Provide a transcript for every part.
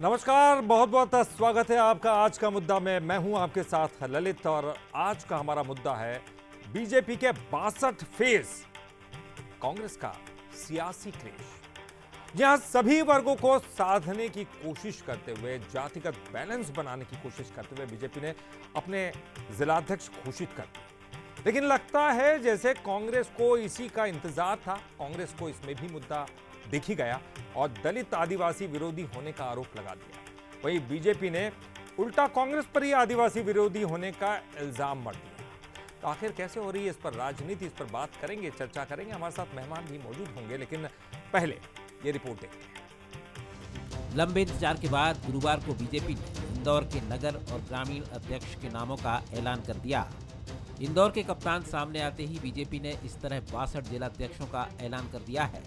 नमस्कार, बहुत बहुत स्वागत है आपका आज का मुद्दा में। मैं हूं आपके साथ ललित और आज का हमारा मुद्दा है बीजेपी के 62 फेज, कांग्रेस का सियासी क्लेश। यहां सभी वर्गों को साधने की कोशिश करते हुए, जातिगत बैलेंस बनाने की कोशिश करते हुए बीजेपी ने अपने जिलाध्यक्ष घोषित कर दिए। लेकिन लगता है जैसे कांग्रेस को इसी का इंतजार था। कांग्रेस को इसमें भी मुद्दा दिख ही गया और दलित आदिवासी विरोधी होने का आरोप लगा दिया। वहीं बीजेपी ने उल्टा कांग्रेस पर ही आदिवासी विरोधी होने का इल्जाम मढ़ दिया। तो आखिर कैसे हो रही है इस पर राजनीति, इस पर बात करेंगे, चर्चा करेंगे। हमारे साथ मेहमान भी मौजूद होंगे, लेकिन पहले ये रिपोर्ट देखते हैं। लंबे इंतजार के बाद गुरुवार को बीजेपी ने इंदौर के नगर और ग्रामीण अध्यक्ष के नामों का ऐलान कर दिया। इंदौर के कप्तान सामने आते ही बीजेपी ने इस तरह 62 जिलाध्यक्षों का ऐलान कर दिया है।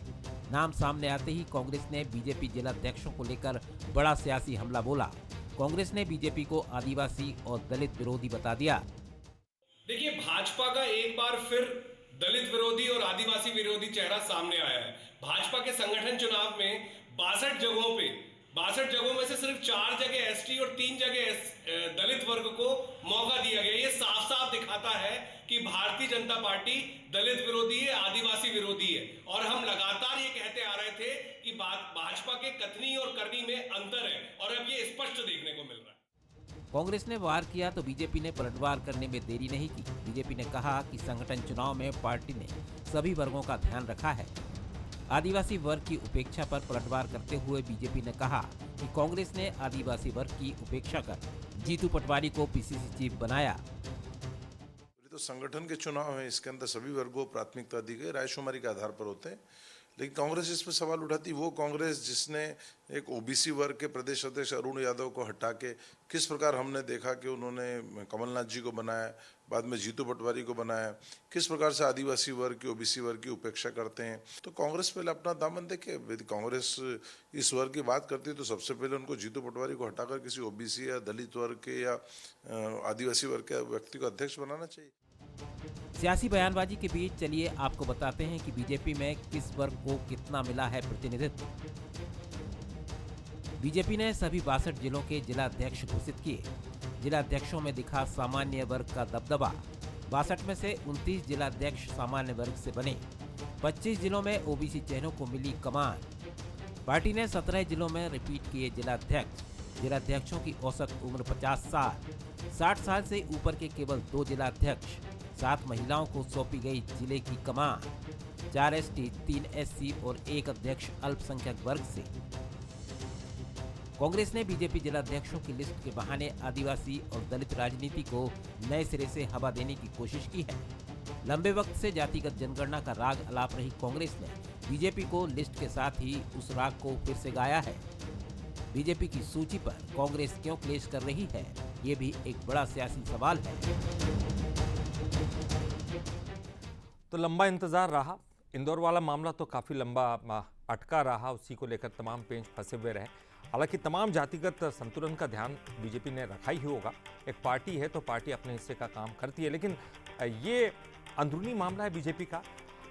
नाम सामने आते ही कांग्रेस ने बीजेपी जिलाध्यक्षों को लेकर बड़ा सियासी हमला बोला। कांग्रेस ने बीजेपी को आदिवासी और दलित विरोधी बता दिया। देखिए, भाजपा का एक बार फिर दलित विरोधी और आदिवासी विरोधी चेहरा सामने आया है। भाजपा के संगठन चुनाव में 62 जगहों में से सिर्फ 4 जगह एसटी और 3 जगह दलित वर्ग को मौका दिया गया। ये साफ साफ दिखाता है कि भारतीय जनता पार्टी दलित विरोधी है, आदिवासी विरोधी है। और हम लगातार ये कहते आ रहे थे कि भाजपा के कथनी और करनी में अंतर है, और अब ये स्पष्ट देखने को मिल रहा है। कांग्रेस ने वार किया तो बीजेपी ने पलटवार करने में देरी नहीं की। बीजेपी ने कहा कि संगठन चुनाव में पार्टी ने सभी वर्गों का ध्यान रखा है। आदिवासी वर्ग की उपेक्षा पर पलटवार करते हुए बीजेपी ने कहा कि कांग्रेस ने आदिवासी वर्ग की उपेक्षा कर जीतू पटवारी को पीसीसी चीफ बनाया। तो संगठन के चुनाव है, इसके अंदर सभी वर्गों को प्राथमिकता दी गई, रायशुमारी के आधार पर होते हैं। लेकिन कांग्रेस इस पर सवाल उठाती, वो कांग्रेस जिसने एक ओबीसी वर्ग के प्रदेश अध्यक्ष अरुण यादव को हटा के, किस प्रकार हमने देखा कि उन्होंने कमलनाथ जी को बनाया, बाद में जीतू पटवारी को बनाया, किस प्रकार से आदिवासी वर्ग की, ओबीसी वर्ग की उपेक्षा करते हैं। तो कांग्रेस पहले अपना दामन देखे। यदि कांग्रेस इस वर्ग की बात करती है तो सबसे पहले उनको जीतू पटवारी को हटाकर किसी ओबीसी या दलित वर्ग के या आदिवासी वर्ग के व्यक्ति को अध्यक्ष बनाना चाहिए। सियासी बयानबाजी के बीच चलिए आपको बताते हैं कि बीजेपी में किस वर्ग को कितना मिला है प्रतिनिधित्व। बीजेपी ने सभी 62 जिलों के जिलाध्यक्ष घोषित किए। जिलाध्यक्षों में दिखा सामान्य वर्ग का दबदबा। 62 में से 29 जिलाध्यक्ष सामान्य वर्ग से बने। 25 जिलों में ओबीसी चेहरों को मिली कमान। पार्टी ने 17 जिलों में रिपीट किए जिलाध्यक्ष। जिलाध्यक्षों की औसत उम्र 50 साल। 60 साल से ऊपर के केवल 2 जिलाध्यक्ष। 7 महिलाओं को सौंपी गई जिले की कमान। 4 एसटी, 3 एससी और 1 अध्यक्ष अल्पसंख्यक वर्ग से। कांग्रेस ने बीजेपी जिलाध्यक्षों की लिस्ट के बहाने आदिवासी और दलित राजनीति को नए सिरे से हवा देने की कोशिश की है। लंबे वक्त से जातिगत जनगणना का राग अलाप रही कांग्रेस ने बीजेपी को लिस्ट के साथ ही उस राग को फिर से गाया है। बीजेपी की सूची पर कांग्रेस क्यों क्लेश कर रही है, ये भी एक बड़ा सियासी सवाल है। तो लंबा इंतजार रहा। इंदौर वाला मामला तो काफी लंबा अटका रहा, उसी को लेकर तमाम पेंच फंसे हुए रहे। हालांकि तमाम जातिगत संतुलन का ध्यान बीजेपी ने रखा ही होगा। एक पार्टी है तो पार्टी अपने हिस्से का काम करती है, लेकिन ये अंदरूनी मामला है बीजेपी का।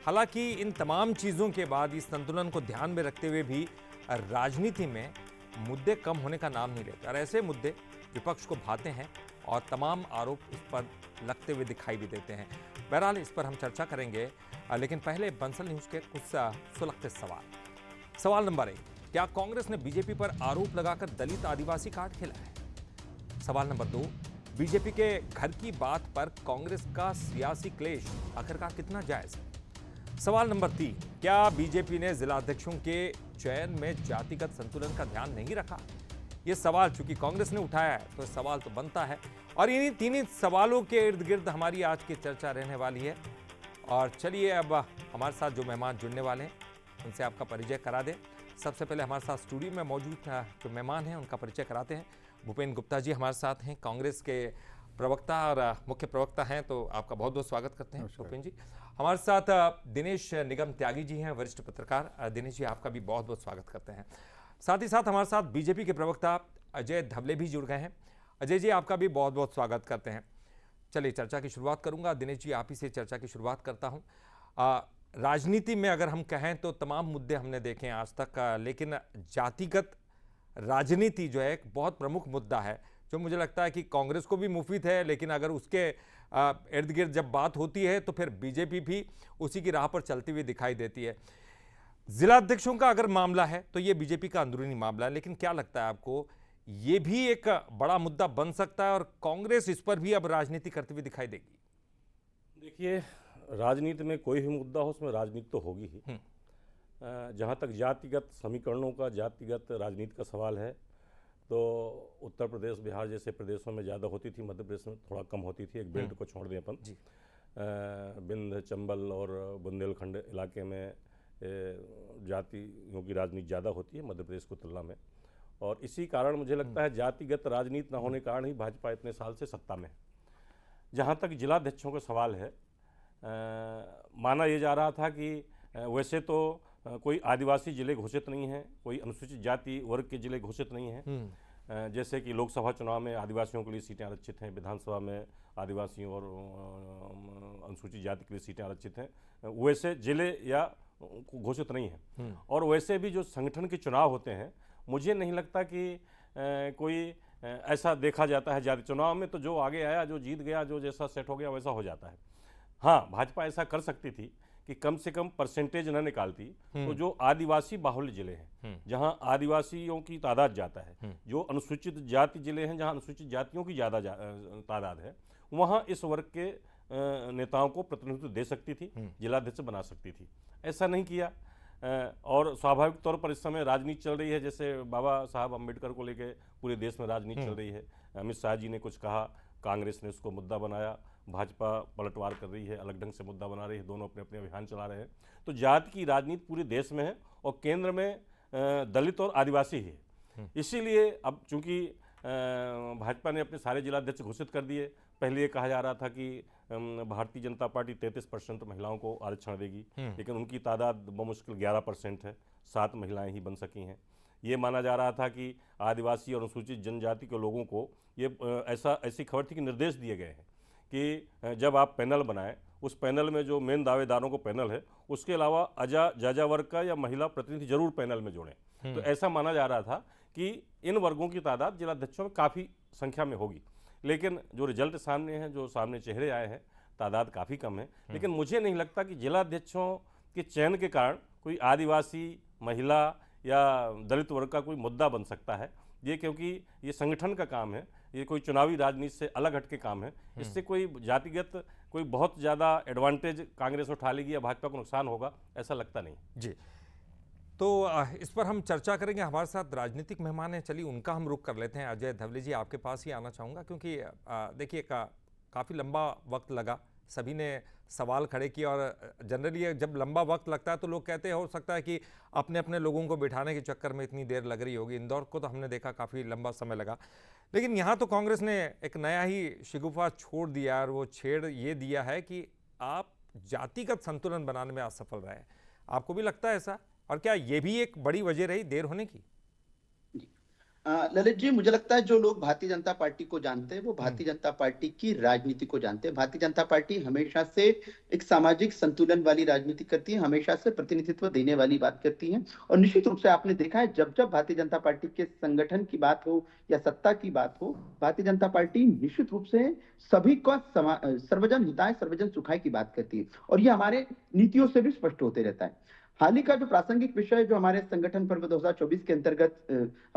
हालांकि इन तमाम चीज़ों के बाद इस संतुलन को ध्यान में रखते हुए भी राजनीति में मुद्दे कम होने का नाम नहीं लेते और ऐसे मुद्दे विपक्ष को भाते हैं और तमाम आरोप इस पर लगते हुए दिखाई भी देते हैं। बहरहाल इस पर हम चर्चा करेंगे, लेकिन पहले बंसल न्यूज़ के कुछ सुलगते सवाल। सवाल नंबर 1, क्या कांग्रेस ने बीजेपी पर आरोप लगाकर दलित आदिवासी कार्ड खेला है? सवाल नंबर 2, बीजेपी के घर की बात पर कांग्रेस का सियासी क्लेश आखिरकार कितना जायज है? सवाल नंबर 3, क्या बीजेपी ने जिलाध्यक्षों के चयन में जातिगत संतुलन का ध्यान नहीं रखा? ये सवाल चूंकि कांग्रेस ने उठाया है तो सवाल तो बनता है और इन्हीं तीन सवालों के इर्द गिर्द हमारी आज की चर्चा रहने वाली है। और चलिए अब हमारे साथ जो मेहमान जुड़ने वाले हैं उनसे आपका परिचय करा दें। सबसे पहले हमारे साथ स्टूडियो में मौजूद जो मेहमान हैं उनका परिचय कराते हैं। भूपेंद्र गुप्ता जी हमारे साथ हैं, कांग्रेस के प्रवक्ता और मुख्य प्रवक्ता हैं, तो आपका बहुत बहुत स्वागत करते हैं भूपेंद्र जी। हमारे साथ दिनेश निगम त्यागी जी हैं, वरिष्ठ पत्रकार। दिनेश जी आपका भी बहुत बहुत स्वागत करते हैं। साथ ही साथ हमारे साथ बीजेपी के प्रवक्ता अजय धवले भी जुड़ गए हैं। अजय जी आपका भी बहुत बहुत स्वागत करते हैं। चलिए चर्चा की शुरुआत करूंगा। दिनेश जी आप ही से चर्चा की शुरुआत करता हूं। राजनीति में अगर हम कहें तो तमाम मुद्दे हमने देखे हैं आज तक, लेकिन जातिगत राजनीति जो है एक बहुत प्रमुख मुद्दा है, जो मुझे लगता है कि कांग्रेस को भी मुफीद है, लेकिन अगर उसके इर्द गिर्द जब बात होती है तो फिर बीजेपी भी उसी की राह पर चलती हुई दिखाई देती है। जिला अध्यक्षों का अगर मामला है तो ये बीजेपी का अंदरूनी मामला है, लेकिन क्या लगता है आपको, ये भी एक बड़ा मुद्दा बन सकता है और कांग्रेस इस पर भी अब राजनीति करती हुई दिखाई देगी? देखिए, राजनीति में कोई भी मुद्दा हो उसमें राजनीति तो होगी ही। जहाँ तक जातिगत समीकरणों का, जातिगत राजनीति का सवाल है, तो उत्तर प्रदेश, बिहार जैसे प्रदेशों में ज़्यादा होती थी, मध्य प्रदेश में थोड़ा कम होती थी। एक बेल्ट को छोड़ दें अपन, विंध्य, चंबल और बुंदेलखंड इलाके में जातियों की राजनीति ज़्यादा होती है मध्य प्रदेश की तुलना में, और इसी कारण मुझे लगता है जातिगत राजनीति न होने के कारण ही भाजपा इतने साल से सत्ता में है। जहाँ तक जिलाध्यक्षों का सवाल है, माना ये जा रहा था कि वैसे तो कोई आदिवासी जिले घोषित नहीं हैं, कोई अनुसूचित जाति वर्ग के जिले घोषित नहीं हैं। जैसे कि लोकसभा चुनाव में आदिवासियों के लिए सीटें आरक्षित हैं, विधानसभा में आदिवासियों और अनुसूचित जाति के लिए सीटें आरक्षित हैं, वैसे जिले या घोषित नहीं हैं। और वैसे भी जो संगठन के चुनाव होते हैं, मुझे नहीं लगता कि कोई ऐसा देखा जाता है जाति चुनाव में, तो जो आगे आया, जो जीत गया, जो जैसा सेट हो गया वैसा हो जाता है। हाँ, भाजपा ऐसा कर सकती थी कि कम से कम परसेंटेज न निकालती, तो जो आदिवासी बाहुल्य जिले हैं, जहां आदिवासियों की तादाद ज़्यादा है, जो अनुसूचित जाति जिले हैं जहां अनुसूचित जातियों की ज़्यादा तादाद है, वहां इस वर्ग के नेताओं को प्रतिनिधित्व दे सकती थी, जिलाध्यक्ष बना सकती थी। ऐसा नहीं किया। और स्वाभाविक तौर पर इस समय राजनीति चल रही है, जैसे बाबा साहब अम्बेडकर को लेकर पूरे देश में राजनीति चल रही है। अमित शाह जी ने कुछ कहा, कांग्रेस ने उसको मुद्दा बनाया, भाजपा पलटवार कर रही है, अलग ढंग से मुद्दा बना रही है, दोनों अपने अपने अभियान चला रहे हैं। तो जाति की राजनीति पूरे देश में है और केंद्र में दलित और आदिवासी ही है। इसीलिए अब चूंकि भाजपा ने अपने सारे जिलाध्यक्ष घोषित कर दिए। पहले ये कहा जा रहा था कि भारतीय जनता पार्टी 33% महिलाओं को आरक्षण देगी, लेकिन उनकी तादाद बमुश्किल 11% है, 7 महिलाएं ही बन सकी हैं। ये माना जा रहा था कि आदिवासी और अनुसूचित जनजाति के लोगों को ये ऐसी खबर थी कि निर्देश दिए गए हैं कि जब आप पैनल बनाएं, उस पैनल में जो मेन दावेदारों को पैनल है, उसके अलावा जाजा वर्ग का या महिला प्रतिनिधि जरूर पैनल में जोड़ें। तो ऐसा माना जा रहा था कि इन वर्गों की तादाद जिलाध्यक्षों में काफ़ी संख्या में होगी। लेकिन जो रिजल्ट सामने है, जो सामने चेहरे आए हैं, तादाद काफ़ी कम है। लेकिन मुझे नहीं लगता कि जिलाध्यक्षों के चयन के कारण कोई आदिवासी, महिला या दलित वर्ग का कोई मुद्दा बन सकता है। ये क्योंकि ये संगठन का काम है, ये कोई चुनावी राजनीति से अलग हट के काम है। इससे कोई जातिगत कोई बहुत ज़्यादा एडवांटेज कांग्रेस उठा लेगी या भाजपा को नुकसान होगा, ऐसा लगता नहीं जी। तो इस पर हम चर्चा करेंगे। हमारे साथ राजनीतिक मेहमान हैं, चलिए उनका हम रुख कर लेते हैं। अजय धवले जी, आपके पास ही आना चाहूँगा, क्योंकि देखिए काफ़ी लंबा वक्त लगा, सभी ने सवाल खड़े किए, और जनरली जब लंबा वक्त लगता है तो लोग कहते हैं हो सकता है कि अपने अपने लोगों को बिठाने के चक्कर में इतनी देर लग रही होगी। इंदौर को तो हमने देखा काफ़ी लंबा समय लगा, लेकिन यहाँ तो कांग्रेस ने एक नया ही शिगुफा छोड़ दिया, और वो छेड़ ये दिया है कि आप जातिगत संतुलन बनाने में असफल रहे। आपको भी लगता है ऐसा, और क्या ये भी एक बड़ी वजह रही देर होने की? ललित जी, मुझे लगता है जो लोग भारतीय जनता पार्टी को जानते हैं वो भारतीय जनता पार्टी की राजनीति को जानते हैं। भारतीय जनता पार्टी हमेशा से एक सामाजिक संतुलन वाली राजनीति करती है, हमेशा से प्रतिनिधित्व देने वाली बात करती है। और निश्चित रूप से आपने देखा है, जब जब भारतीय जनता पार्टी के संगठन की बात हो या सत्ता की बात हो, भारतीय जनता पार्टी निश्चित रूप से सभी का सर्वजन हिताय सर्वजन सुखाय की बात करती है, और ये हमारे नीतियों से भी स्पष्ट होते रहता है। हाल ही का जो प्रासंगिक विषय जो हमारे संगठन पर्व 2024 के अंतर्गत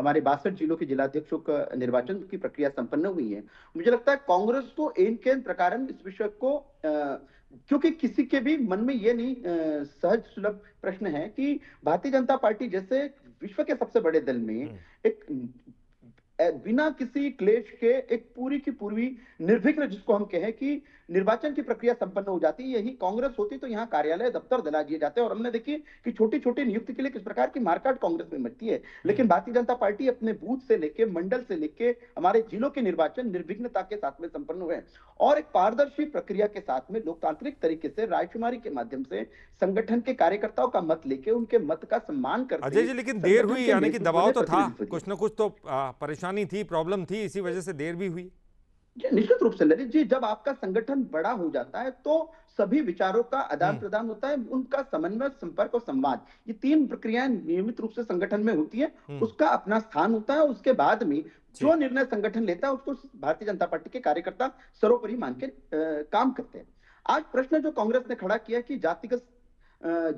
हमारे 62 जिलों के जिलाध्यक्षों का निर्वाचन की प्रक्रिया संपन्न हुई है, मुझे लगता है कांग्रेस को एन केन प्रकार इस विषय को क्योंकि किसी के भी मन में ये नहीं सहज सुलभ प्रश्न है कि भारतीय जनता पार्टी जैसे विश्व के सबसे बड़े दल में एक बिना किसी क्लेश के एक पूरी की पूरी निर्विघ्न, जिसको हम कहें कि निर्वाचन की प्रक्रिया संपन्न हो जाती है। यही कांग्रेस होती तो यहाँ कार्यालय दफ्तर दिला दिए जाते, और हमने देखिए कि छोटी छोटी नियुक्ति के लिए किस प्रकार की मारकाट कांग्रेस में मचती है। लेकिन भारतीय जनता पार्टी अपने बूथ से लेके मंडल से लेके हमारे जिलों के निर्वाचन निर्विघ्नता के साथ में संपन्न हुए, और एक पारदर्शी प्रक्रिया के साथ में लोकतांत्रिक तरीके से रायशुमारी के माध्यम से संगठन के कार्यकर्ताओं का मत लेके उनके मत का सम्मान करते। अजय जी, लेकिन देर हुई, यानी कि दबाव तो था, कुछ ना कुछ तो परेशानी थी, प्रॉब्लम थी, इसी वजह से देर भी हुई। जी, निश्चित रूप से ललित जी, जब आपका संगठन बड़ा हो जाता है तो सभी विचारों का आदान प्रदान होता है, उनका समन्वय, संपर्क और संवाद, ये तीन प्रक्रियाएं नियमित रूप से संगठन में होती है। उसका अपना स्थान होता है। उसके बाद में जो निर्णय संगठन लेता है उसको भारतीय जनता पार्टी के कार्यकर्ता सर्वोपरि मान के काम करते हैं। आज प्रश्न जो कांग्रेस ने खड़ा किया कि जातिगत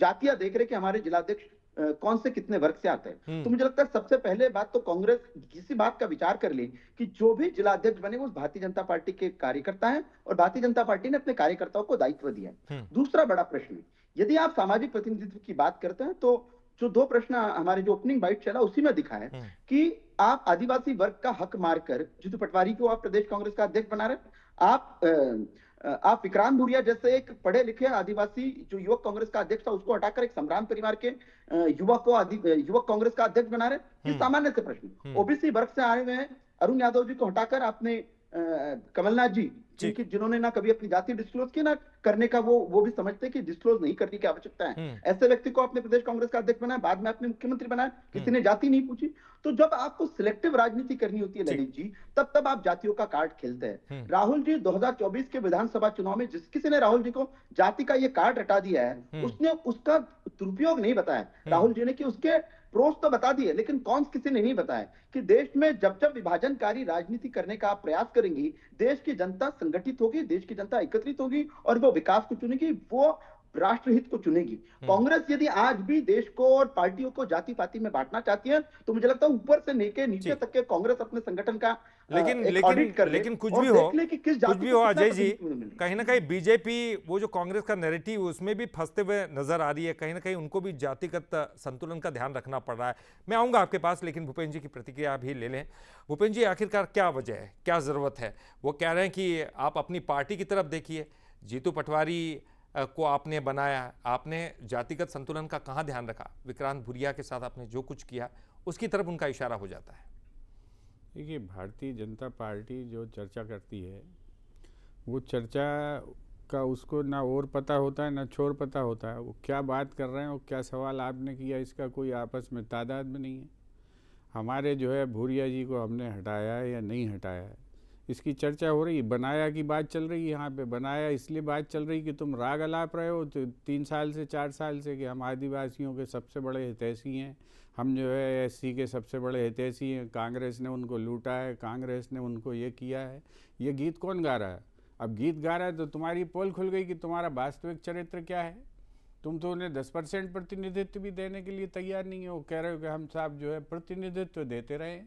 जातियां देख रहे कि हमारे जिलाध्यक्ष कौन से कितने वर्ग से आते हैं, तो मुझे लगता है सबसे पहले बात तो कांग्रेस किसी बात का विचार कर ले कि जो भी जिलाध्यक्ष बने वो भारतीय जनता पार्टी के कार्यकर्ता हैं और भारतीय जनता पार्टी ने अपने कार्यकर्ताओं को दायित्व दिया है। दूसरा बड़ा प्रश्न, यदि आप सामाजिक प्रतिनिधित्व की बात करते हैं तो जो दो प्रश्न हमारे जो ओपनिंग बाइट चला उसी में दिखा है कि आप आदिवासी वर्ग का हक मारकर जीतू पटवारी को आप प्रदेश कांग्रेस का अध्यक्ष बना रहे, आप विक्रांत भूरिया जैसे एक पढ़े लिखे आदिवासी जो युवक कांग्रेस का अध्यक्ष था उसको हटाकर एक सम्रान परिवार के युवक को युवक कांग्रेस का अध्यक्ष बना रहे। ये सामान्य से प्रश्न। ओबीसी वर्ग से आए हुए हैं अरुण यादव जी को हटाकर आपने कमलनाथ जी जिन्होंने ना कभी अपनी जाति डिस्क्लोज की ना करने का वो भी समझते कि डिस्क्लोज नहीं करने की आवश्यकता है, ऐसे व्यक्ति को आपने प्रदेश कांग्रेस का अध्यक्ष बनाया, बाद में आपने मुख्यमंत्री बनाया, किसी ने जाति नहीं पूछी। तो जब आपको सिलेक्टिव राजनीति करनी होती है ललित जी, तब आप जातियों का कार्ड खेलते हैं। राहुल जी 2024 के विधानसभा चुनाव में जिस किसी ने राहुल जी को जाति का ये कार्ड हटा दिया है उसने उसका दुरुपयोग नहीं बताया राहुल जी ने, कि उसके प्रोस तो बता दिए लेकिन कौन किसी ने नहीं बताया कि देश में जब जब विभाजनकारी राजनीति करने का आप प्रयास करेंगी, देश की जनता संगठित होगी, देश की जनता एकत्रित होगी और वो विकास को चुनेगी, वो राष्ट्रहित को चुनेगी। कांग्रेस यदि आज भी देश को और पार्टियों को जाति पाति में बांटना चाहती है तो मुझे लगता है ऊपर से लेके नीचे तक के कांग्रेस अपने संगठन का लेकिन कुछ भी हो अजय जी, कहीं ना कहीं बीजेपी वो जो कांग्रेस का नैरेटिव उसमें भी फंसते हुए नजर आ रही है, कहीं ना कहीं उनको भी जातिगत संतुलन का ध्यान रखना पड़ रहा है। मैं आऊंगा आपके पास, लेकिन भूपेंद्र जी की प्रतिक्रिया भी ले लें। भूपेंद्र जी, आखिरकार क्या वजह है, क्या जरूरत है? वो कह रहे हैं कि आप अपनी पार्टी की तरफ देखिए, जीतू पटवारी को आपने बनाया, आपने जातिगत संतुलन का कहाँ ध्यान रखा? विक्रांत भूरिया के साथ आपने जो कुछ किया उसकी तरफ उनका इशारा हो जाता है। देखिए, भारतीय जनता पार्टी जो चर्चा करती है वो चर्चा का उसको ना और पता होता है ना छोर पता होता है। वो क्या बात कर रहे हैं और क्या सवाल आपने किया इसका कोई आपस में तादाद में नहीं है। हमारे जो है भूरिया जी को हमने हटाया है या नहीं हटाया है इसकी चर्चा हो रही है। बनाया की बात चल रही है यहाँ पे। बनाया इसलिए बात चल रही कि तुम राग अलाप रहे हो 3 साल से 4 साल से कि हम आदिवासियों के सबसे बड़े हितैषी हैं, हम जो है एससी के सबसे बड़े हितैषी हैं, कांग्रेस ने उनको लूटा है, कांग्रेस ने उनको ये किया है। ये गीत कौन गा रहा है? अब गीत गा रहा है तो तुम्हारी पोल खुल गई कि तुम्हारा वास्तविक चरित्र क्या है। तुम तो उन्हें 10% प्रतिनिधित्व भी देने के लिए तैयार नहीं हो। कह रहे हो कि हम साहब जो है प्रतिनिधित्व देते रहे,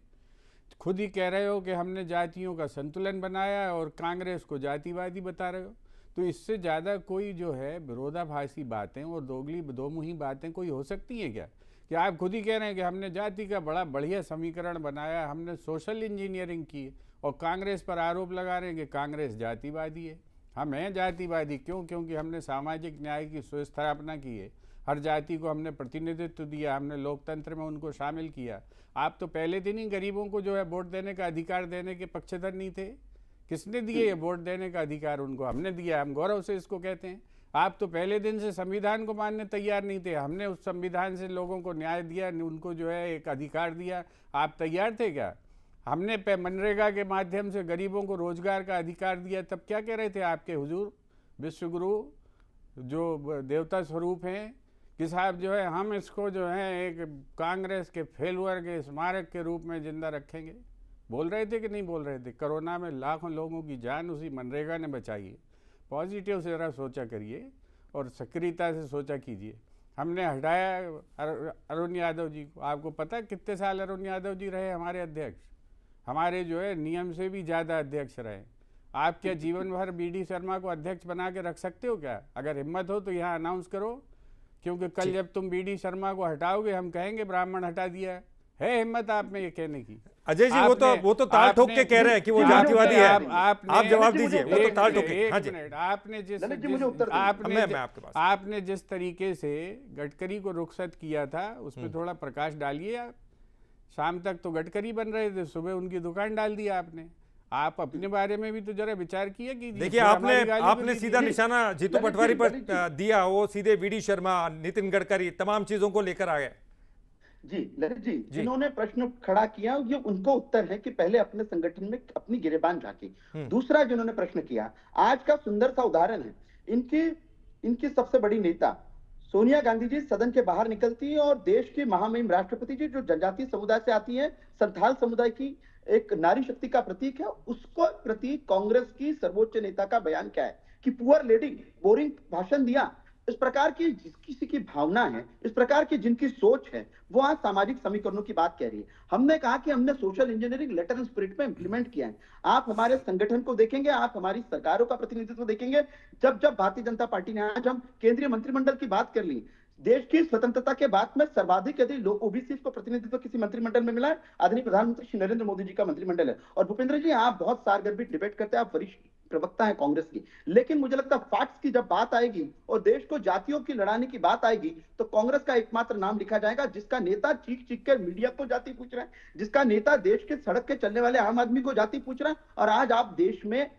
खुद ही कह रहे हो कि हमने जातियों का संतुलन बनाया और कांग्रेस को जातिवादी बता रहे हो। तो इससे ज़्यादा कोई जो है विरोधाभासी बातें और दोमुही बातें कोई हो सकती हैं क्या? कि आप खुद ही कह रहे हैं कि हमने जाति का बड़ा बढ़िया समीकरण बनाया, हमने सोशल इंजीनियरिंग की, और कांग्रेस पर आरोप लगा रहे हैं कि कांग्रेस जातिवादी है। हम हैं जातिवादी क्यों? क्योंकि हमने सामाजिक न्याय की सुस्थापना की है, हर जाति को हमने प्रतिनिधित्व दिया, हमने लोकतंत्र में उनको शामिल किया। आप तो पहले दिन ही गरीबों को जो है वोट देने का अधिकार देने के पक्षधर नहीं थे। किसने दिए ये वोट देने का अधिकार? उनको हमने दिया, हम गौरव से इसको कहते हैं। आप तो पहले दिन से संविधान को मानने तैयार नहीं थे, हमने उस संविधान से लोगों को न्याय दिया, उनको जो है एक अधिकार दिया। आप तैयार थे क्या? हमने मनरेगा के माध्यम से गरीबों को रोजगार का अधिकार दिया, तब क्या कह रहे थे आपके हुजूर विश्वगुरु जो देवता स्वरूप हैं कि साहब जो है हम इसको जो है एक कांग्रेस के फेलुअर के स्मारक के रूप में जिंदा रखेंगे। बोल रहे थे कि नहीं बोल रहे थे? कोरोना में लाखों लोगों की जान उसी मनरेगा ने बचाई है। पॉजिटिव से ज़रा सोचा करिए और सक्रियता से सोचा कीजिए। हमने हटाया अरुण यादव जी को। आपको पता कितने साल अरुण यादव जी रहे हमारे अध्यक्ष? हमारे जो है नियम से भी ज़्यादा अध्यक्ष रहे। आप क्या जीवन भर BD शर्मा को अध्यक्ष बना के रख सकते हो क्या? अगर हिम्मत हो तो यहाँ अनाउंस करो, क्योंकि कल जब तुम BD शर्मा को हटाओगे हम कहेंगे ब्राह्मण हटा दिया है। हिम्मत आप में ये कहने की? अजय जी वो तो ताल ठोक के कह रहे हैं कि वो जातिवादी है। आप जवाब दीजिए, वो तो ताल ठोके। हाँ जी, आपने जिस तरीके से गडकरी को रुखसत किया था उस पर थोड़ा प्रकाश डालिए। आप शाम तक तो गडकरी बन रहे थे, सुबह उनकी दुकान डाल दिया आपने। आप अपने बारे में भी तो जरा विचार किया कि देखिए आपने सीधा निशाना जीतू पटवारी पर दिया, वो सीधे VD शर्मा, नितिन गडकरी तमाम चीजों को लेकर आ गए। जी ललित जी, जिन्होंने प्रश्न खड़ा किया ये उनको उत्तर है कि पहले अपने संगठन में अपनी गिरेबान झांकी। दूसरा जिन्होंने प्रश्न किया, आज का सुंदर सा उदाहरण है, इनकी इनकी सबसे बड़ी नेता सोनिया गांधी जी सदन के बाहर निकलती है और देश की महामहिम राष्ट्रपति जी जो जनजातीय समुदाय से आती है, संथाल समुदाय की एक नारी शक्ति का प्रतीक है, उसको प्रति कांग्रेस की सर्वोच्च नेता का बयान क्या है कि पुअर लेडी, बोरिंग भाषण दिया। इस प्रकार की जिस किसी की भावना है, इस प्रकार की जिनकी सोच है, वो आज सामाजिक समीकरणों की बात कह रही है। हमने कहा कि हमने social engineering letter and spirit में इंप्लीमेंट किया है। आप हमारे संगठन को देखेंगे, आप हमारी सरकारों का प्रतिनिधित्व देखेंगे, जब जब भारतीय जनता पार्टी ने, आज हम केंद्रीय मंत्रिमंडल की बात कर ली, देश की स्वतंत्रता के बाद में सर्वाधिक यदि लोग ओबीसी को प्रतिनिधित्व किसी मंत्रिमंडल में मिला है, आदरणीय प्रधानमंत्री श्री नरेंद्र मोदी जी का मंत्रिमंडल है। और भूपेंद्र जी, आप बहुत सारगर्भित डिबेट करते हैं, आप वरिष्ठ प्रवक्ता है कांग्रेस की, लेकिन मुझे लगता है फैक्ट्स की जब बात आएगी और देश को जातियों की लड़ाने की बात आएगी, तो कांग्रेस का एकमात्र नाम लिखा जाएगा जिसका नेता चीख चीख कर मीडिया को जाति पूछ रहा है, जिसका नेता देश के सड़क के चलने वाले आम आदमी को जाति पूछ रहा है, और आज आप देश में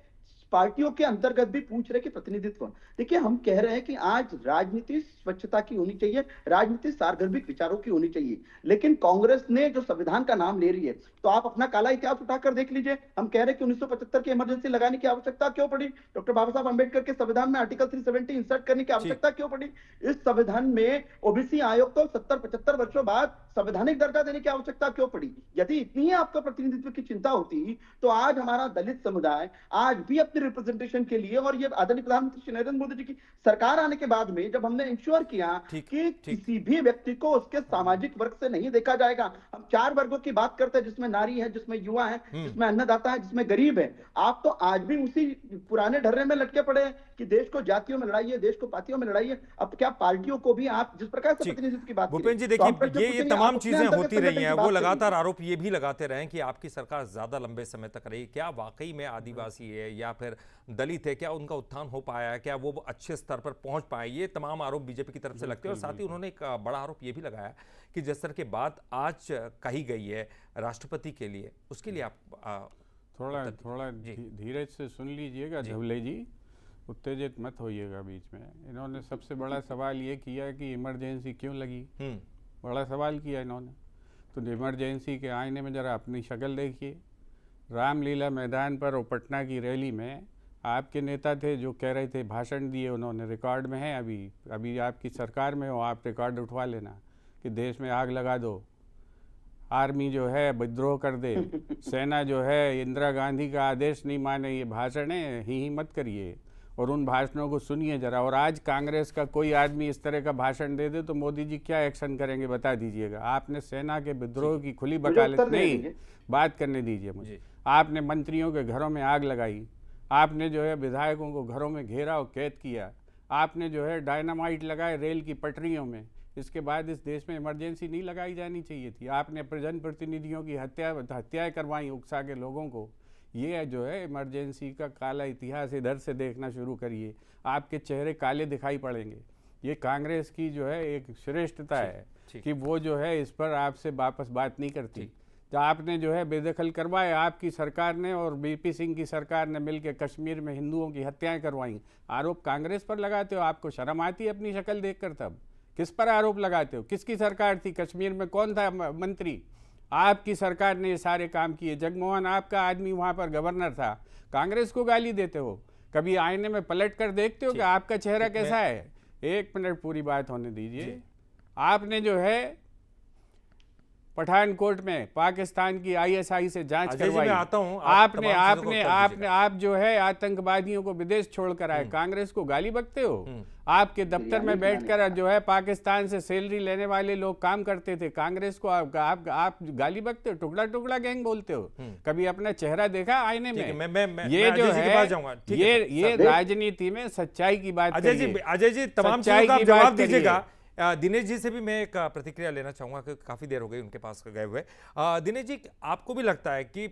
पार्टियों के अंतर्गत भी पूछ रहे कि प्रतिनिधित्व। देखिए, हम कह रहे हैं कि आज राजनीति स्वच्छता की होनी चाहिए, राजनीति सार्वभौमिक विचारों की होनी चाहिए, लेकिन कांग्रेस ने जो संविधान का नाम ले रही है, तो आप अपना काला इतिहास उठाकर देख लीजिए। हम कह रहे हैं कि 1975 की इमरजेंसी लगाने की आवश्यकता क्यों पड़ी, डॉक्टर बाबा साहब अंबेडकर के संविधान में आर्टिकल 370 इंसर्ट करने की आवश्यकता क्यों पड़ी, इस संविधान में ओबीसी आयोग को 70-75 वर्षों बाद संवैधानिक दर्जा देने की आवश्यकता क्यों पड़ी। यदि इतनी ही आपको प्रतिनिधित्व की चिंता होती, तो आज हमारा दलित समुदाय आज भी अपने रिप्रेजेंटेशन के लिए, और ये आदरणीय प्रधानमंत्री श्री नरेंद्र मोदी जी की सरकार आने के बाद में जब हमने इंश्योर किया कि किसी भी व्यक्ति को उसके सामाजिक वर्ग से नहीं देखा जाएगा, हम 4 वर्गों की बात करते हैं, जिसमें नारी है, जिसमें युवा है, जिसमें अन्नदाता है, जिसमें गरीब है। आप तो आज भी उसी पुराने ढर्रे में लटके पड़े हैं कि देश को जातियों में लड़ाई है, देश को पार्टियों में लड़ाई है। अब क्या पार्टियों को भी आप जिस प्रकार से प्रतिनिधित्व की बात, भूपेंद्र जी देखिए, ये तमाम चीजें होती रही हैं, वो लगातार आरोप ये भी लगाते रहे कि आपकी सरकार ज्यादा लंबे समय तक रही, क्या वाकई में आदिवासी है या फिर दलित है, क्या उनका उत्थान हो पाया है, क्या वो अच्छे स्तर पर पहुंच पाए, ये तमाम आरोप बीजेपी की तरफ से लगते हैं। और साथ ही उन्होंने एक बड़ा आरोप ये भी लगाया कि जिस तरह की बात आज कही गई है राष्ट्रपति के लिए, उसके लिए आप थोड़ा धीरज से सुन लीजिएगा धवले जी, उत्तेजित मत होइएगा बीच में। इन्होंने सबसे बड़ा सवाल ये किया कि इमरजेंसी क्यों लगी, बड़ा सवाल किया इन्होंने। तो इमरजेंसी के आईने में जरा अपनी शक्ल देखिए। रामलीला मैदान पर और पटना की रैली में आपके नेता थे जो कह रहे थे, भाषण दिए उन्होंने, रिकॉर्ड में है, अभी आपकी सरकार में हो, आप रिकॉर्ड उठवा लेना, कि देश में आग लगा दो, आर्मी जो है विद्रोह कर दे, सेना जो है इंदिरा गांधी का आदेश नहीं माने, ये भाषण है, ही मत करिए और उन भाषणों को सुनिए जरा। और आज कांग्रेस का कोई आदमी इस तरह का भाषण दे दे तो मोदी जी क्या एक्शन करेंगे बता दीजिएगा। आपने सेना के विद्रोह की खुली वकालत नहीं, बात करने दीजिए मुझे। आपने मंत्रियों के घरों में आग लगाई, आपने जो है विधायकों को घरों में घेरा और कैद किया, आपने जो है डायनामाइट लगाए रेल की पटरियों में। इसके बाद इस देश में इमरजेंसी नहीं लगाई जानी चाहिए थी। आपने जनप्रतिनिधियों की हत्याएं करवाई उकसा के लोगों को। ये जो है इमरजेंसी का काला इतिहास, इधर से देखना शुरू करिए, आपके चेहरे काले दिखाई पड़ेंगे। ये कांग्रेस की जो है एक श्रेष्ठता है कि वो जो है इस पर आपसे वापस बात नहीं करती। तो आपने जो है बेदखल करवाए, आपकी सरकार ने और बीपी सिंह की सरकार ने मिलकर कश्मीर में हिंदुओं की हत्याएं करवाई। आरोप कांग्रेस पर लगाते हो, आपको शर्म आती है अपनी शक्ल देखकर? तब किस पर आरोप लगाते हो? किसकी सरकार थी कश्मीर में, कौन था मंत्री? आपकी सरकार ने ये सारे काम किए। जगमोहन आपका आदमी वहाँ पर गवर्नर था, कांग्रेस को गाली देते हो? कभी आईने में पलट कर देखते हो कि आपका चेहरा कैसा है? 1 मिनट पूरी बात होने दीजिए। आपने जो है पठानकोट में पाकिस्तान की आईएसआई से जांच करवाई। आप जो है आतंकवादियों को विदेश छोड़कर आए, कांग्रेस को गाली बकते हो? आपके दफ्तर में बैठकर जो है पाकिस्तान से सैलरी लेने वाले लोग काम करते थे, कांग्रेस को आप गाली बकते हो, टुकड़ा टुकड़ा गैंग बोलते हो। कभी अपना चेहरा देखा आईने में? ये जो है ये राजनीति में सच्चाई की बात। अजय जी तमाम चीजों का जवाब दीजिएगा। दिनेश जी से भी मैं एक प्रतिक्रिया लेना चाहूंगा कि काफी देर हो गई उनके पास गए हुए। दिनेश जी, आपको भी लगता है कि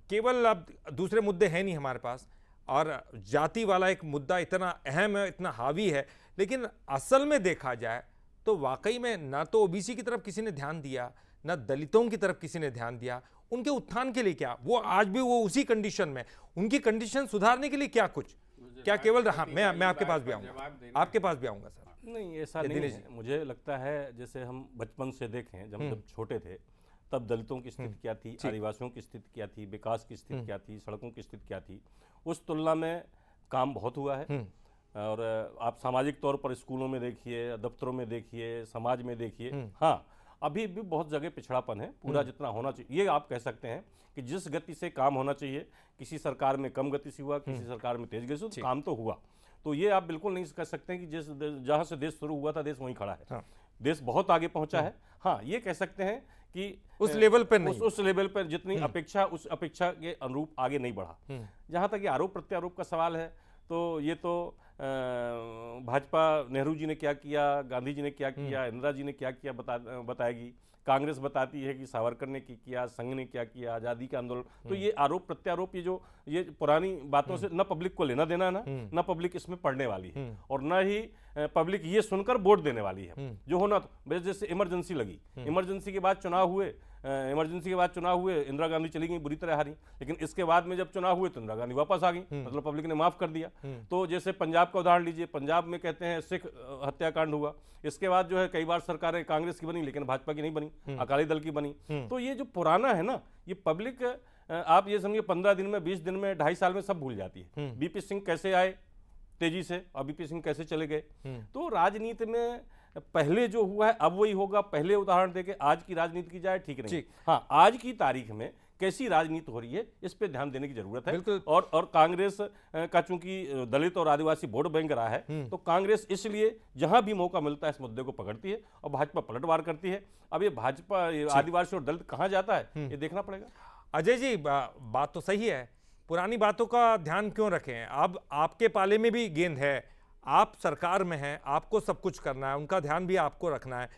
केवल अब दूसरे मुद्दे हैं नहीं हमारे पास और जाति वाला एक मुद्दा इतना अहम है, इतना हावी है, लेकिन असल में देखा जाए तो वाकई में ना तो ओबीसी की तरफ किसी ने ध्यान दिया, ना दलितों की तरफ किसी ने ध्यान दिया। उनके उत्थान के लिए क्या, वो आज भी वो उसी कंडीशन में, उनकी कंडीशन सुधारने के लिए क्या कुछ, क्या केवल? हाँ, मैं आपके पास भी आऊंगा, आपके पास भी आऊंगा सर। नहीं, ऐसा ये नहीं दिनेश है। मुझे लगता है जैसे हम बचपन से देखें, जब छोटे थे तब दलितों की स्थिति क्या थी, आदिवासियों की स्थिति क्या थी, विकास की स्थिति क्या थी, सड़कों की स्थिति क्या थी, उस तुलना में काम बहुत हुआ है। और आप सामाजिक तौर पर स्कूलों में देखिए, दफ्तरों में देखिए, समाज में देखिए, हाँ अभी भी बहुत जगह पिछड़ापन है। पूरा जितना होना चाहिए, ये आप कह सकते हैं कि जिस गति से काम होना चाहिए, किसी सरकार में कम गति से हुआ, किसी सरकार में तेज गति से, तो काम तो हुआ। तो ये आप बिल्कुल नहीं कह सकते हैं कि जिस जहाँ से देश शुरू हुआ था देश वहीं खड़ा है। हाँ। देश बहुत आगे पहुंचा है। हाँ, ये कह सकते हैं कि उस लेवल पर नहीं, उस लेवल पर जितनी अपेक्षा, उस अपेक्षा के अनुरूप आगे नहीं बढ़ा। जहाँ तक ये आरोप प्रत्यारोप का सवाल है, तो ये तो भाजपा, नेहरू जी ने क्या किया, गांधी जी ने क्या किया, इंदिरा जी ने क्या किया बताएगी। कांग्रेस बताती है कि सावरकर ने किया, संघ ने क्या किया, आज़ादी का आंदोलन। तो ये आरोप प्रत्यारोप, ये पुरानी बातों से न पब्लिक को लेना देना ना, न पब्लिक इसमें पढ़ने वाली है, और न ही पब्लिक ये सुनकर वोट देने वाली है। जो होना तो जैसे इमरजेंसी लगी, इमरजेंसी के बाद चुनाव हुए, इंदिरा गांधी चली गई, बुरी तरह हारी, लेकिन इसके बाद में जब चुनाव हुए तो इंदिरा गांधी वापस आ गई, मतलब पब्लिक ने माफ कर दिया। तो जैसे पंजाब का उदाहरण लीजिए, पंजाब में कहते हैं सिख हत्याकांड हुआ, इसके बाद जो है कई बार सरकारें कांग्रेस की बनी लेकिन भाजपा की नहीं बनी, अकाली दल की बनी। तो ये जो पुराना है ना, ये पब्लिक, आप ये समझिए 15 दिन में, 20 दिन में, 2.5 साल में सब भूल जाती है। बीपी सिंह कैसे आए तेजी से, और बीपी सिंह कैसे चले गए। तो राजनीति में पहले जो हुआ है अब वही होगा। पहले उदाहरण देके आज की राजनीति की जाए, ठीक नहीं। हाँ, आज की तारीख में कैसी राजनीति हो रही है, इस पे ध्यान देने की जरूरत है। और कांग्रेस का चूंकि दलित और आदिवासी वोट बैंक रहा है, तो कांग्रेस इसलिए जहां भी मौका मिलता है इस मुद्दे को पकड़ती है और भाजपा पलटवार करती है। अब ये भाजपा, आदिवासी और दलित कहां जाता है, ये देखना पड़ेगा। अजय जी, बात तो सही है, पुरानी बातों का ध्यान क्यों रखें? अब आपके पाले में भी गेंद है, आप सरकार में हैं, आपको सब कुछ करना है, उनका ध्यान भी आपको रखना है।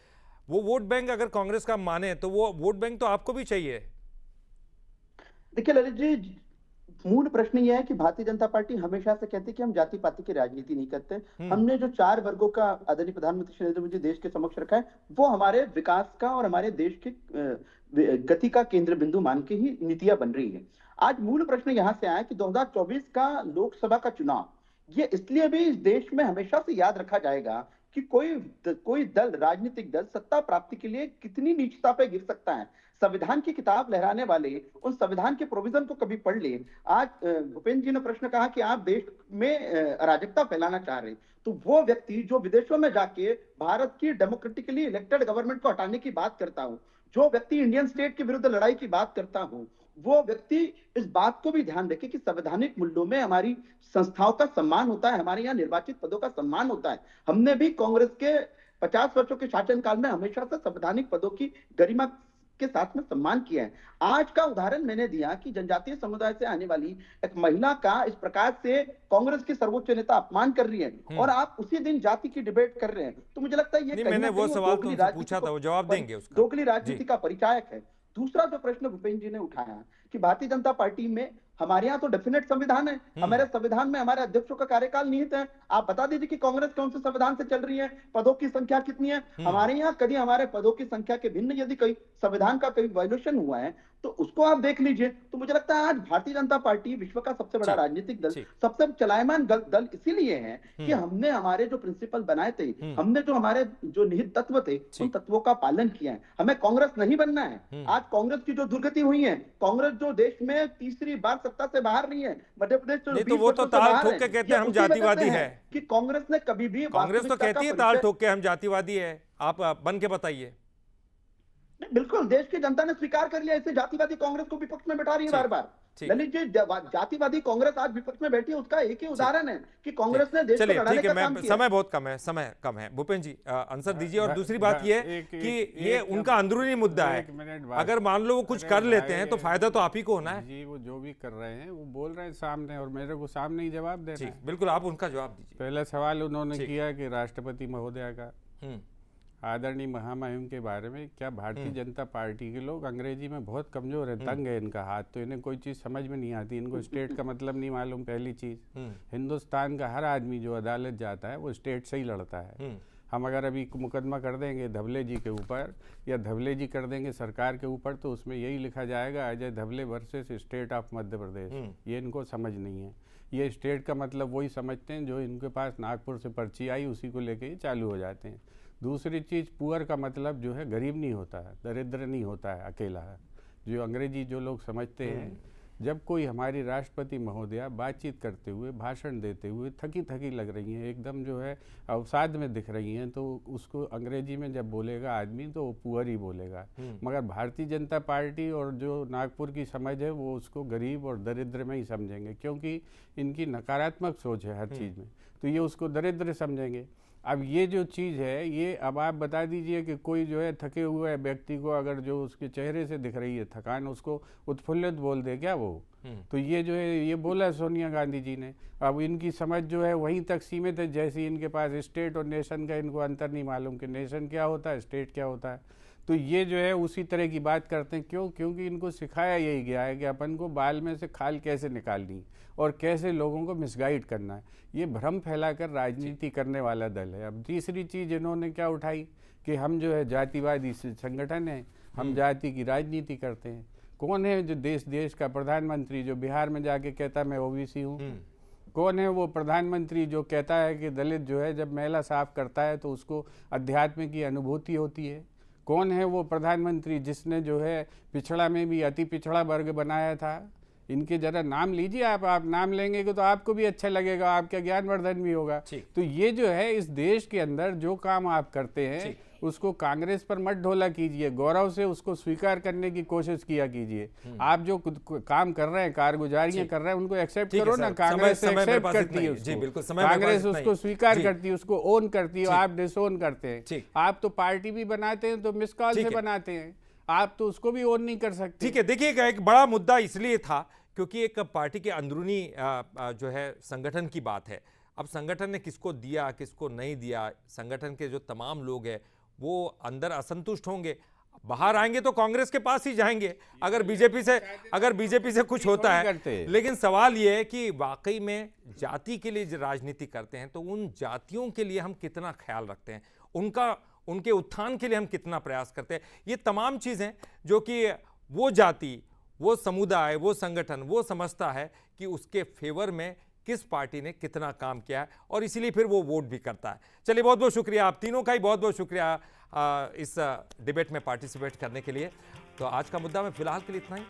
वो वोट बैंक अगर कांग्रेस का माने तो वो वोट बैंक तो आपको भी चाहिए। देखिए ललित जी, मूल प्रश्न यह है कि भारतीय जनता पार्टी हमेशा से कहती है कि हम जाति पाति की राजनीति नहीं करते। हमने जो 4 वर्गों का आदरणीय प्रधानमंत्री श्री नरेंद्र मोदी देश के समक्ष रखा है, वो हमारे विकास का और हमारे देश की गति का केंद्र बिंदु मान के ही नीतियां बन रही है। आज मूल प्रश्न यहां से आया कि 2024 का लोकसभा का चुनाव, ये इसलिए भी इस देश में हमेशा से याद रखा जाएगा कि कोई दल, राजनीतिक दल सत्ता प्राप्ति के लिए कितनी नीचता पे गिर सकता है। संविधान की किताब लहराने वाले उन संविधान के प्रोविजन को कभी पढ़ ले। आज भूपेंद्र जी ने प्रश्न कहा कि आप देश में अराजकता फैलाना चाह रहे, तो वो व्यक्ति जो विदेशों में जाके भारत की डेमोक्रेटिकली इलेक्टेड गवर्नमेंट को हटाने की बात करता हूं, जो व्यक्ति इंडियन स्टेट के विरुद्ध लड़ाई की बात करता हूं, वो व्यक्ति इस बात को भी ध्यान रखे कि संवैधानिक मूल्यों में हमारी संस्थाओं का सम्मान होता है, हमारे यहाँ निर्वाचित पदों का सम्मान होता है। हमने भी कांग्रेस के 50 वर्षों के शासनकाल में हमेशा से संवैधानिक पदों की गरिमा के साथ में सम्मान किया है। आज का उदाहरण मैंने दिया कि जनजातीय समुदाय से आने वाली एक महिला का इस प्रकार से कांग्रेस की सर्वोच्च नेता अपमान कर रही है और आप उसी दिन जाति की डिबेट कर रहे हैं। तो मुझे लगता है ये मैंने वो सवाल तो उनसे पूछा था, वो जवाब देंगे उसका। दोगली राजनीति का परिचायक है। दूसरा जो प्रश्न भूपेंद्र जी ने उठाया कि भारतीय जनता पार्टी में, हमारे यहाँ तो डेफिनेट संविधान है, हमारे संविधान में हमारे अध्यक्षों का कार्यकाल निहित है। आप बता दीजिए कि कांग्रेस कौन से संविधान से चल रही है, पदों की संख्या कितनी है। हमारे यहाँ कभी हमारे पदों की संख्या के भिन्न यदि कोई संविधान का कोई वायोलेशन हुआ है तो उसको आप देख लीजिए। तो मुझे लगता है आज भारतीय जनता पार्टी विश्व का सबसे बड़ा राजनीतिक दल, सबसे चलायमान दल इसीलिए है कि हमने हमारे जो प्रिंसिपल बनाए थे, हमने जो हमारे जो निहित तत्व थे, उन तत्वों का पालन किया है। हमें कांग्रेस नहीं बनना है। आज कांग्रेस की जो दुर्गति हुई है, कांग्रेस जो देश में तीसरी बार सत्ता से बाहर नहीं है, मध्य प्रदेश तो वो तो ताल ठोक के कहते हैं हम जातिवादी है कि कांग्रेस ने कभी भी, कांग्रेस तो कहती है ताल ठोक के हम जातिवादी है। आप बन के बताइए। बिल्कुल, देश की जनता ने स्वीकार कर लिया, इसे जातिवादी कांग्रेस को विपक्ष में बैठा रही है बार बार। ललित जी, जातिवादी कांग्रेस आज विपक्ष में बैठी है, उसका एक ही उदाहरण है कि कांग्रेस ने देश को लड़ाने का काम किया। समय बहुत कम है, समय कम है। भूपेंद्र जी आंसर दीजिए। और दूसरी बात ये कि ये उनका अंदरूनी मुद्दा है, अगर मान लो वो कुछ कर लेते हैं तो फायदा तो आप ही को होना है। जी, वो जो भी कर रहे हैं वो बोल रहे हैं सामने, और मेरे को सामने ही जवाब देना है। बिल्कुल, आप उनका जवाब दीजिए। पहला सवाल उन्होंने किया कि राष्ट्रपति महोदया का, आदरणीय महामहिम के बारे में, क्या भारतीय जनता पार्टी के लोग अंग्रेजी में बहुत कमजोर है, तंग है इनका हाथ, तो इन्हें कोई चीज़ समझ में नहीं आती, इनको स्टेट का मतलब नहीं मालूम। पहली चीज़, हिंदुस्तान का हर आदमी जो अदालत जाता है वो स्टेट से ही लड़ता है। हम अगर अभी मुकदमा कर देंगे धवले जी के ऊपर या धवले जी कर देंगे सरकार के ऊपर, तो उसमें यही लिखा जाएगा Ajay Dhawale versus state of Madhya Pradesh. ये इनको समझ नहीं है। ये स्टेट का मतलब वही समझते हैं जो इनके पास नागपुर से पर्ची आई उसी को लेके ही चालू हो जाते हैं। दूसरी चीज़, पुअर का मतलब जो है गरीब नहीं होता है, दरिद्र नहीं होता है अकेला है। जो अंग्रेजी जो लोग समझते हैं, जब कोई हमारी राष्ट्रपति महोदया बातचीत करते हुए, भाषण देते हुए थकी थकी लग रही हैं, एकदम जो है अवसाद में दिख रही हैं, तो उसको अंग्रेजी में जब बोलेगा आदमी तो वो पुअर ही बोलेगा। मगर भारतीय जनता पार्टी और जो नागपुर की समझ है वो उसको गरीब और दरिद्र में ही समझेंगे, क्योंकि इनकी नकारात्मक सोच है हर चीज़ में, तो ये उसको दरिद्र समझेंगे। अब ये जो चीज़ है, ये अब आप बता दीजिए कि कोई जो है थके हुए व्यक्ति को अगर जो उसके चेहरे से दिख रही है थकान, उसको उत्फुल्लित बोल दे क्या वो? तो ये जो है ये बोला सोनिया गांधी जी ने। अब इनकी समझ जो है वहीं तक सीमित है, जैसे इनके पास स्टेट और नेशन का इनको अंतर नहीं मालूम कि नेशन क्या होता है, स्टेट क्या होता है। तो ये जो है उसी तरह की बात करते हैं। क्यों? क्योंकि इनको सिखाया यही गया है कि अपन को बाल में से खाल कैसे निकालनी और कैसे लोगों को मिसगाइड करना है। ये भ्रम फैलाकर राजनीति करने वाला दल है। अब तीसरी चीज़ इन्होंने क्या उठाई कि हम जो है जातिवादी संगठन है, हम जाति की राजनीति करते हैं। कौन है जो देश का प्रधानमंत्री जो बिहार में जाके कहता मैं ओबीसी हूँ? कौन है वो प्रधानमंत्री जो कहता है कि दलित जो है जब महिला साफ करता है तो उसको अध्यात्म की अनुभूति होती है? कौन है वो प्रधानमंत्री जिसने जो है पिछड़ा में भी अति पिछड़ा वर्ग बनाया था? इनके जरा नाम लीजिए आप नाम लेंगे तो आपको भी अच्छा लगेगा, आपका ज्ञानवर्धन भी होगा। तो ये जो है इस देश के अंदर जो काम आप करते हैं उसको कांग्रेस पर मत ढोला कीजिए, गौरव से उसको स्वीकार करने की कोशिश किया कीजिए। आप जो काम कर रहे हैं, कारगुजारियां कर रहे हैं, उनको एक्सेप्ट करो ना। कांग्रेस एक्सेप्ट करती है उसको, कांग्रेस उसको स्वीकार करती है, उसको ओन करती है, आप डिसोन करते हैं। आप तो पार्टी भी बनाते हैं तो मिस कॉल से बनाते हैं, आप तो उसको भी ओन नहीं कर सकते। ठीक है, देखिएगा एक बड़ा मुद्दा इसलिए था क्योंकि एक पार्टी के अंदरूनी जो है संगठन की बात है। अब संगठन ने किसको दिया किसको नहीं दिया, संगठन के जो तमाम लोग हैं वो अंदर असंतुष्ट होंगे, बाहर आएंगे तो कांग्रेस के पास ही जाएंगे अगर बीजेपी से कुछ होता है। लेकिन सवाल ये है कि वाकई में जाति के लिए राजनीति करते हैं तो उन जातियों के लिए हम कितना ख्याल रखते हैं, उनके उत्थान के लिए हम कितना प्रयास करते हैं। ये तमाम चीज़ें जो कि वो जाति, वो समुदाय, वो संगठन वो समझता है कि उसके फेवर में किस पार्टी ने कितना काम किया है और इसीलिए फिर वो वोट भी करता है। चलिए, बहुत बहुत शुक्रिया आप तीनों का ही, बहुत बहुत शुक्रिया इस डिबेट में पार्टिसिपेट करने के लिए। तो आज का मुद्दा में फिलहाल के लिए इतना ही।